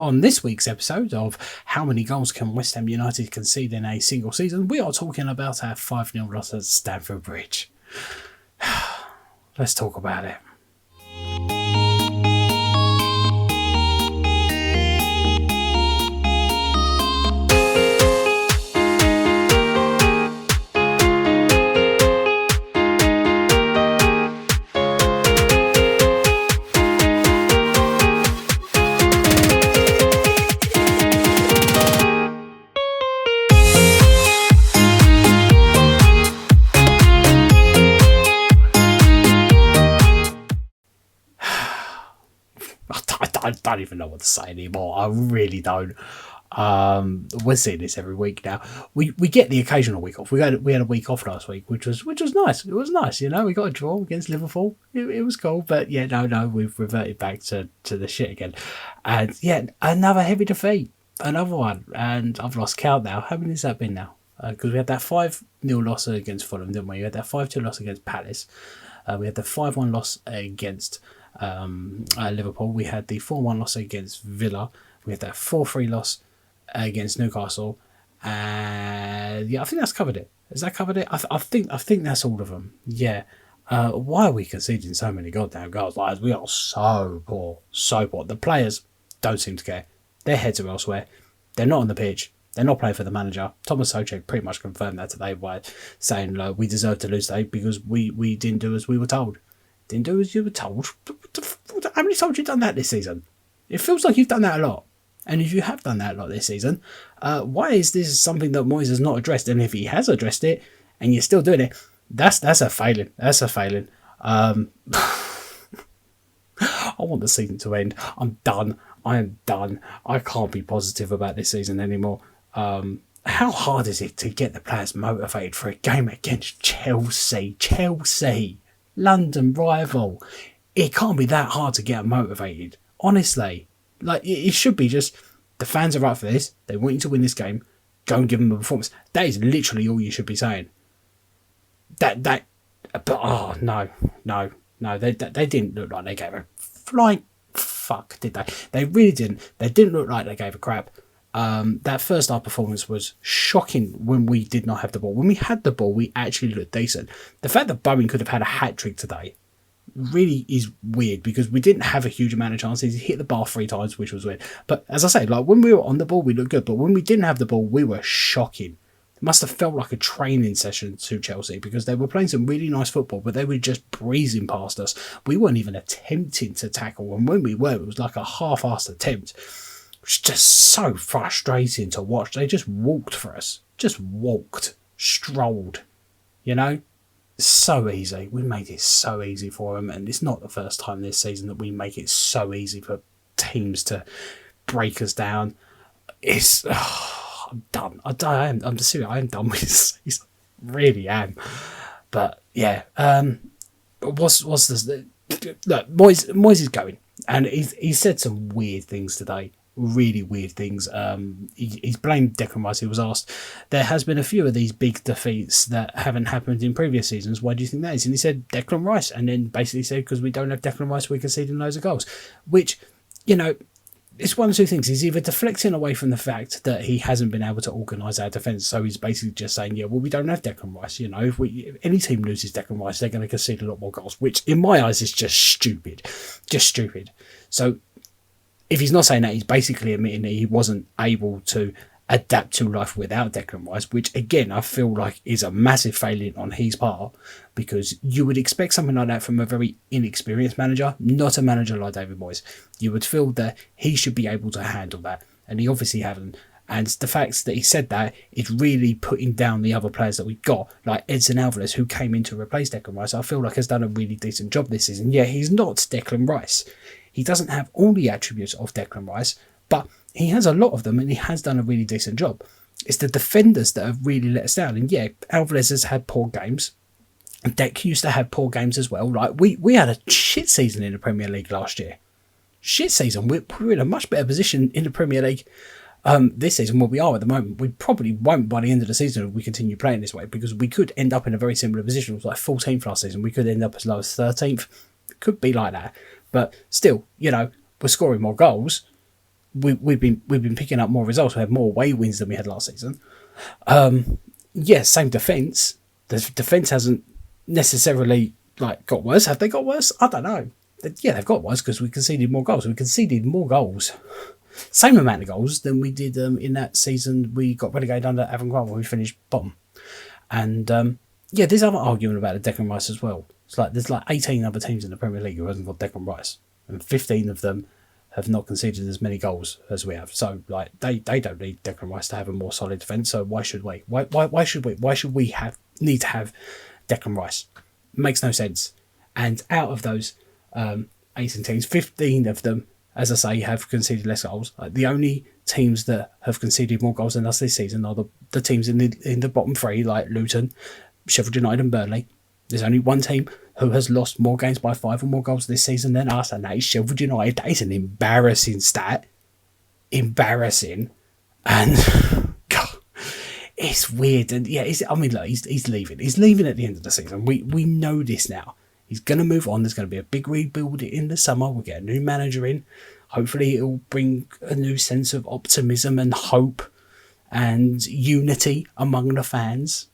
On this week's episode of How Many Goals Can West Ham United Concede in a Single Season, we are talking about our 5-0 loss at Stamford Bridge. Let's talk about it. I don't even know what to say anymore. I really don't. We're seeing this every week now. We get the occasional week off. We had a week off last week, which was nice. It was nice, you know. We got a draw against Liverpool. It was cool, but yeah, no, we've reverted back to the shit again. And yeah, another heavy defeat, another one, and I've lost count now. How many has that been now? Because we had that 5-0 loss against Fulham, didn't we? We had that 5-2 loss against Palace. We had the 5-1 loss against Liverpool. We had the 4-1 loss against Villa. We had that 4-3 loss against Newcastle. And yeah, I think that's covered it. Has that covered it? I think that's all of them. Yeah. Why are we conceding so many goddamn goals? Like, we are so poor. So poor. The players don't seem to care. Their heads are elsewhere. They're not on the pitch. They're not playing for the manager. Thomas Soucek pretty much confirmed that today by saying we deserve to lose today because we didn't do as we were told. Didn't do as you were told? How many times have you done that this season? It feels like you've done that a lot. And if you have done that a lot this season, why is this something that Moyes has not addressed? And if he has addressed it and you're still doing it, that's a failing. That's a failing. I want the season to end. I'm done. I am done. I can't be positive about this season anymore. How hard is it to get the players motivated for a game against Chelsea? London rival. It can't be that hard to get them motivated. Honestly. Like, it should be just, the fans are up for this. They want you to win this game. Go and give them a performance. That is literally all you should be saying. But oh, no. They didn't look like they gave a flying fuck, did they? They really didn't. They didn't look like they gave a crap. That first half performance was shocking when we did not have the ball. When we had the ball, we actually looked decent. The fact that Bowen could have had a hat-trick today really is weird because we didn't have a huge amount of chances. He hit the bar 3 times, which was weird. But as I say, like, when we were on the ball, we looked good. But when we didn't have the ball, we were shocking. It must have felt like a training session to Chelsea because they were playing some really nice football, but they were just breezing past us. We weren't even attempting to tackle. And when we were, it was like a half-assed attempt. It's just so frustrating to watch. They just walked for us. Just walked. Strolled. You know? So easy. We made it so easy for them. And it's not the first time this season that we make it so easy for teams to break us down. It's... I'm done. I'm serious. I am done with this season. Really am. But, yeah. What's this? Look, Moyes is going. And he said some weird things today. Really weird things. He's blamed Declan Rice. He was asked, there has been a few of these big defeats that haven't happened in previous seasons. Why do you think that is? And he said Declan Rice, and then basically said because we don't have Declan Rice, we're conceding loads of goals. Which, you know, it's one of two things. He's either deflecting away from the fact that he hasn't been able to organise our defence, so he's basically just saying, yeah, well, we don't have Declan Rice. You know, if any team loses Declan Rice, they're going to concede a lot more goals, which in my eyes is just stupid. Just stupid. So if he's not saying that, he's basically admitting that he wasn't able to adapt to life without Declan Rice, which again I feel like is a massive failure on his part, because you would expect something like that from a very inexperienced manager, not a manager like David Moyes. You would feel that he should be able to handle that, and he obviously hasn't. And the fact that he said that is really putting down the other players that we've got, like Edson Alvarez, who came in to replace Declan Rice. I feel like has done a really decent job this season. Yeah, he's not Declan Rice. He doesn't have all the attributes of Declan Rice, but he has a lot of them and he has done a really decent job. It's the defenders that have really let us down. And yeah, Alvarez has had poor games. Deck used to have poor games as well. Like we had a shit season in the Premier League last year. Shit season. We're in a much better position in the Premier League this season, where we are at the moment. We probably won't by the end of the season if we continue playing this way, because we could end up in a very similar position. It was like 14th last season. We could end up as low as 13th. It could be like that. But still, you know, we're scoring more goals. we've been picking up more results. We had more away wins than we had last season. Same defence. The defence hasn't necessarily got worse. Have they got worse? I don't know. Yeah, they've got worse because we conceded more goals. We conceded more goals, same amount of goals than we did in that season. We got relegated under Avon Grant when we finished bottom. And there's other argument about the Declan Rice as well. It's there's 18 other teams in the Premier League who hasn't got Declan Rice, and 15 of them have not conceded as many goals as we have. So they don't need Declan Rice to have a more solid defence. So why should we? Why should we? Why should we need to have Declan Rice? It makes no sense. And out of those 18 teams, 15 of them, as I say, have conceded less goals. The only teams that have conceded more goals than us this season are the teams in the bottom three, like Luton, Sheffield United and Burnley. There's only one team who has lost more games by 5 or more goals this season than us, and that is Sheffield United. That is an embarrassing stat. Embarrassing. And God, it's weird. And yeah, he's leaving. He's leaving at the end of the season. We know this now. He's going to move on. There's going to be a big rebuild in the summer. We'll get a new manager in. Hopefully it'll bring a new sense of optimism and hope and unity among the fans.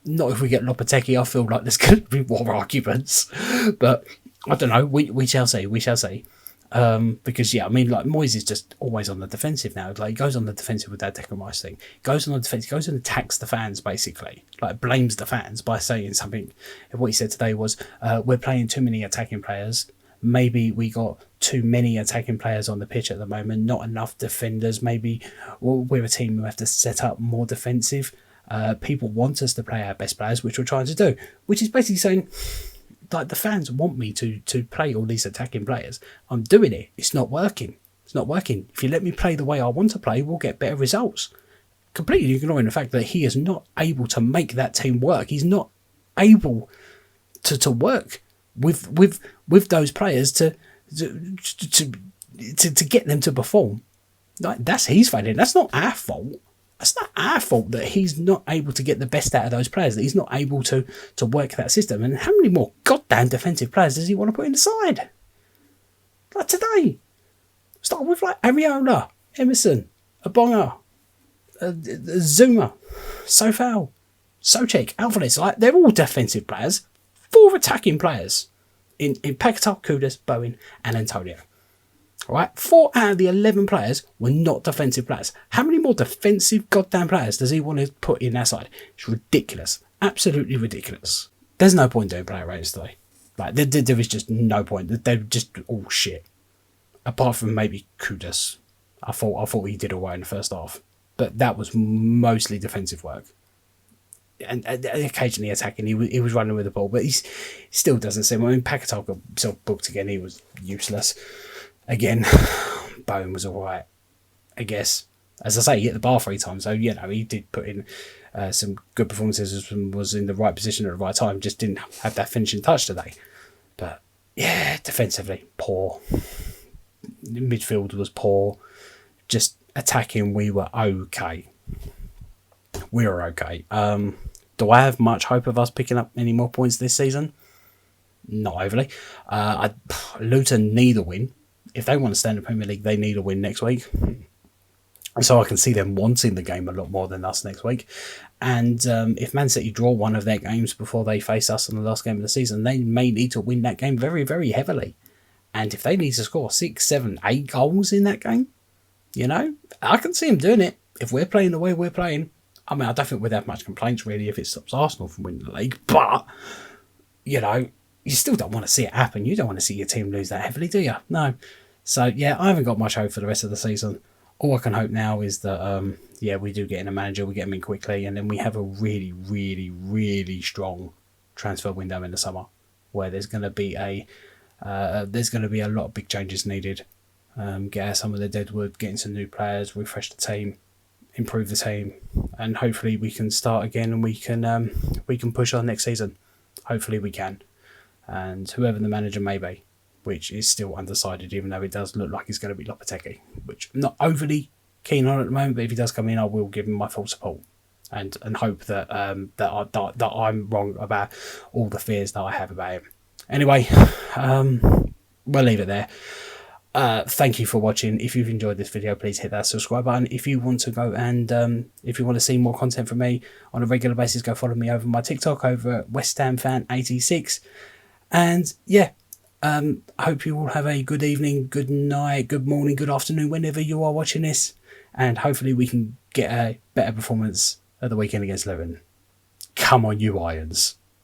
Not if we get Lopetegui. I feel like there's going to be more arguments. But I don't know. We shall see. We shall see. Because Moyes is just always on the defensive now. He goes on the defensive with that Declan Rice thing. Goes on the defense. He goes and attacks the fans basically. Blames the fans by saying something. What he said today was, "We're playing too many attacking players. Maybe we got too many attacking players on the pitch at the moment. Not enough defenders. Maybe we're a team who have to set up more defensive. People want us to play our best players, which we're trying to do." Which is basically saying, the fans want me to play all these attacking players. I'm doing it. It's not working. It's not working. If you let me play the way I want to play, we'll get better results. Completely ignoring the fact that he is not able to make that team work. He's not able to work with those players to get them to perform. That's his failing. That's not our fault. It's not our fault that he's not able to get the best out of those players, that he's not able to work that system. And how many more goddamn defensive players does he want to put in the side? Today. Start with Areola, Emerson, Abonga, Zuma, Sofal, Soucek, Alvarez. They're all defensive players. 4 attacking players in Paquetá, Kudus, Bowen and Antonio. Alright, 4 out of the 11 players were not defensive players. How many more defensive goddamn players does he want to put in that side? It's ridiculous. Absolutely ridiculous. There's no point doing player ratings today. There is just no point. They're just all shit. Apart from maybe Kudus. I thought he did all right in the first half. But that was mostly defensive work. And occasionally attacking. He was running with the ball, but he still doesn't seem... Paquetá got himself booked again. He was useless. Again, Bowen was alright, I guess. As I say, he hit the bar 3 times, so he did put in some good performances and was in the right position at the right time, just didn't have that finishing touch today. But yeah, defensively, poor. Midfield was poor. Just attacking, we were okay. We were okay. Do I have much hope of us picking up any more points this season? Not overly. Luton need a win. If they want to stay in the Premier League, they need a win next week. So I can see them wanting the game a lot more than us next week. And if Man City draw one of their games before they face us in the last game of the season, they may need to win that game very, very heavily. And if they need to score 6, 7, 8 goals in that game, I can see them doing it. If we're playing the way we're playing, I don't think we'd have much complaints really if it stops Arsenal from winning the league. But, you still don't want to see it happen. You don't want to see your team lose that heavily, do you? No. So, yeah, I haven't got much hope for the rest of the season. All I can hope now is that, we do get in a manager, we get him in quickly, and then we have a really, really, really strong transfer window in the summer where there's going to be a lot of big changes needed. Get out some of the deadwood, get in some new players, refresh the team, improve the team, and hopefully we can start again and we can push on next season. Hopefully we can. And whoever the manager may be, which is still undecided, even though it does look like it's going to be Lopetegui, which I'm not overly keen on at the moment, but if he does come in, I will give him my full support and hope that that I'm wrong about all the fears that I have about him. Anyway, we'll leave it there. Thank you for watching. If you've enjoyed this video, please hit that subscribe button. If you want to go and if you want to see more content from me on a regular basis, go follow me over my TikTok over at West Ham Fan 86. And yeah, I hope you all have a good evening, good night, good morning, good afternoon, whenever you are watching this. And hopefully we can get a better performance at the weekend against Luton. Come on, you Irons.